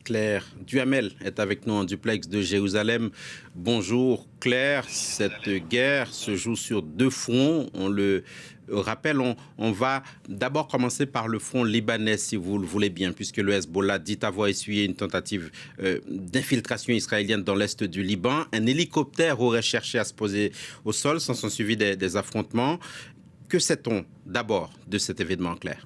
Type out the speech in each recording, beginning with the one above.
Claire Duhamel est avec nous en duplex de Jérusalem. Bonjour Claire, cette guerre se joue sur deux fronts. On le rappelle, on va d'abord commencer par le front libanais, si vous le voulez bien, puisque le Hezbollah dit avoir essuyé une tentative d'infiltration israélienne dans l'est du Liban. Un hélicoptère aurait cherché à se poser au sol, s'en sont suivis des affrontements. Que sait-on d'abord de cet événement, Claire ?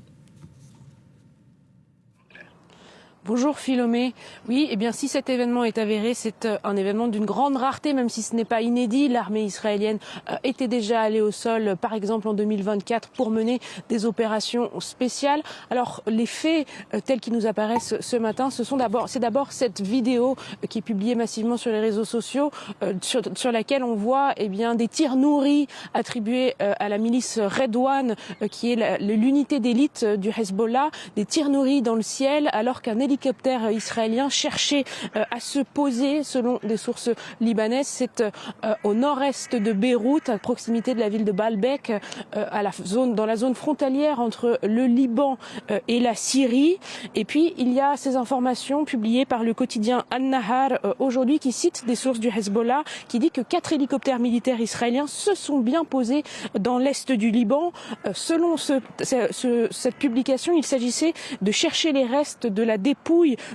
Bonjour Philomé. Oui, eh bien si cet événement est avéré, c'est un événement d'une grande rareté, même si ce n'est pas inédit. L'armée israélienne était déjà allée au sol, par exemple en 2024, pour mener des opérations spéciales. Alors les faits tels qu'ils nous apparaissent ce matin, c'est d'abord cette vidéo qui est publiée massivement sur les réseaux sociaux, sur laquelle on voit des tirs nourris attribués à la milice Redouane, qui est l'unité d'élite du Hezbollah, des tirs nourris dans le ciel, alors qu'un hélicoptère israélien cherchait à se poser, selon des sources libanaises. C'est au nord-est de Beyrouth, à proximité de la ville de Baalbek, dans la zone frontalière entre le Liban et la Syrie. Et puis, il y a ces informations publiées par le quotidien An-Nahar aujourd'hui, qui cite des sources du Hezbollah, qui dit que 4 hélicoptères militaires israéliens se sont bien posés dans l'est du Liban. Selon cette publication, il s'agissait de chercher les restes de la dépouille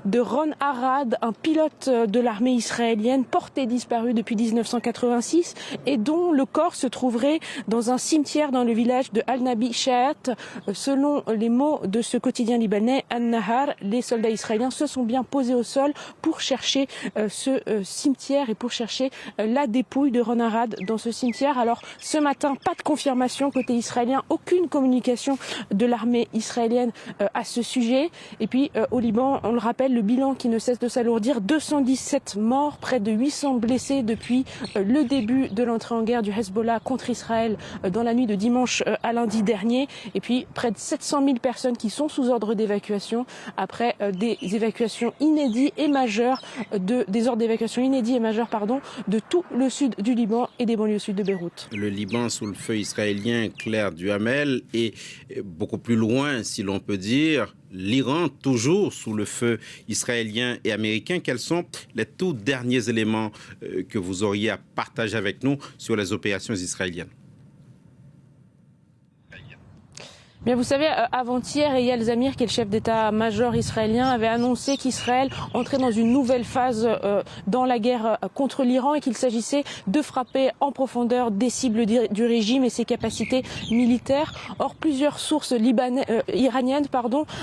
de Ron Arad, un pilote de l'armée israélienne porté disparu depuis 1986 et dont le corps se trouverait dans un cimetière dans le village de Al-Nabi Shaat. Selon les mots de ce quotidien libanais, An-Nahar, les soldats israéliens se sont bien posés au sol pour chercher ce cimetière et pour chercher la dépouille de Ron Arad dans ce cimetière. Alors ce matin, pas de confirmation côté israélien, aucune communication de l'armée israélienne à ce sujet. Et puis au Liban, on le rappelle, le bilan qui ne cesse de s'alourdir, 217 morts, près de 800 blessés depuis le début de l'entrée en guerre du Hezbollah contre Israël dans la nuit de dimanche à lundi dernier. Et puis près de 700 000 personnes qui sont sous ordre d'évacuation après des évacuations inédites et majeures, des ordres d'évacuation inédits et majeurs, de tout le sud du Liban et des banlieues sud de Beyrouth. Le Liban sous le feu israélien, Claire Duhamel, et beaucoup plus loin, si l'on peut dire, l'Iran toujours sous le feu israélien et américain. Quels sont les tout derniers éléments que vous auriez à partager avec nous sur les opérations israéliennes ? Bien, vous savez, avant-hier, Eyal Zamir, qui est le chef d'état-major israélien, avait annoncé qu'Israël entrait dans une nouvelle phase dans la guerre contre l'Iran et qu'il s'agissait de frapper en profondeur des cibles du régime et ses capacités militaires. Or, plusieurs sources iraniennes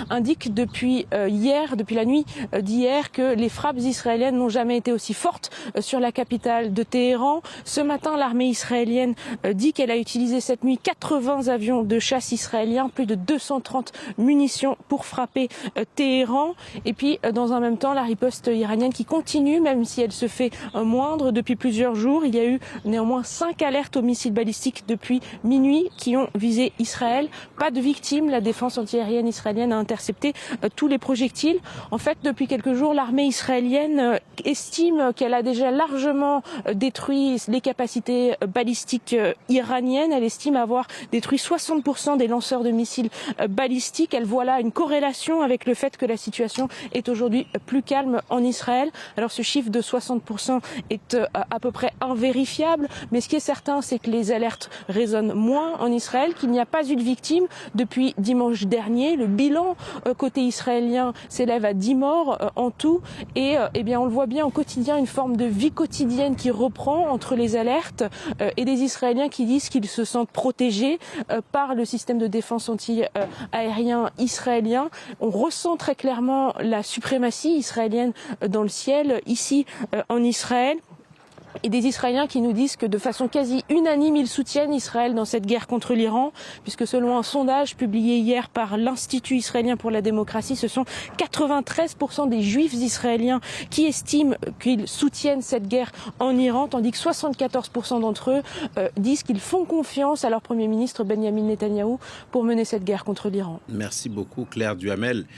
indiquent depuis la nuit d'hier, que les frappes israéliennes n'ont jamais été aussi fortes sur la capitale de Téhéran. Ce matin, l'armée israélienne dit qu'elle a utilisé cette nuit 80 avions de chasse israéliens, plus de 230 munitions pour frapper Téhéran. Et puis, dans un même temps, la riposte iranienne qui continue, même si elle se fait moindre depuis plusieurs jours. Il y a eu néanmoins 5 alertes aux missiles balistiques depuis minuit qui ont visé Israël. Pas de victimes. La défense antiaérienne israélienne a intercepté tous les projectiles. En fait, depuis quelques jours, l'armée israélienne estime qu'elle a déjà largement détruit les capacités balistiques iraniennes. Elle estime avoir détruit 60% des lanceurs de missiles balistiques. Elle voit là une corrélation avec le fait que la situation est aujourd'hui plus calme en Israël. Alors ce chiffre de 60% est à peu près invérifiable, mais ce qui est certain, c'est que les alertes résonnent moins en Israël, qu'il n'y a pas eu de victimes depuis dimanche dernier. Le bilan côté israélien s'élève à 10 morts en tout, et on le voit bien au quotidien, une forme de vie quotidienne qui reprend entre les alertes et des Israéliens qui disent qu'ils se sentent protégés par le système de défense anti-aérien israélien. On ressent très clairement la suprématie israélienne dans le ciel, ici en Israël. Et des Israéliens qui nous disent que de façon quasi unanime, ils soutiennent Israël dans cette guerre contre l'Iran, puisque selon un sondage publié hier par l'Institut israélien pour la démocratie, ce sont 93% des juifs israéliens qui estiment qu'ils soutiennent cette guerre en Iran, tandis que 74% d'entre eux disent qu'ils font confiance à leur Premier ministre Benyamin Netanyahou pour mener cette guerre contre l'Iran. Merci beaucoup Claire Duhamel.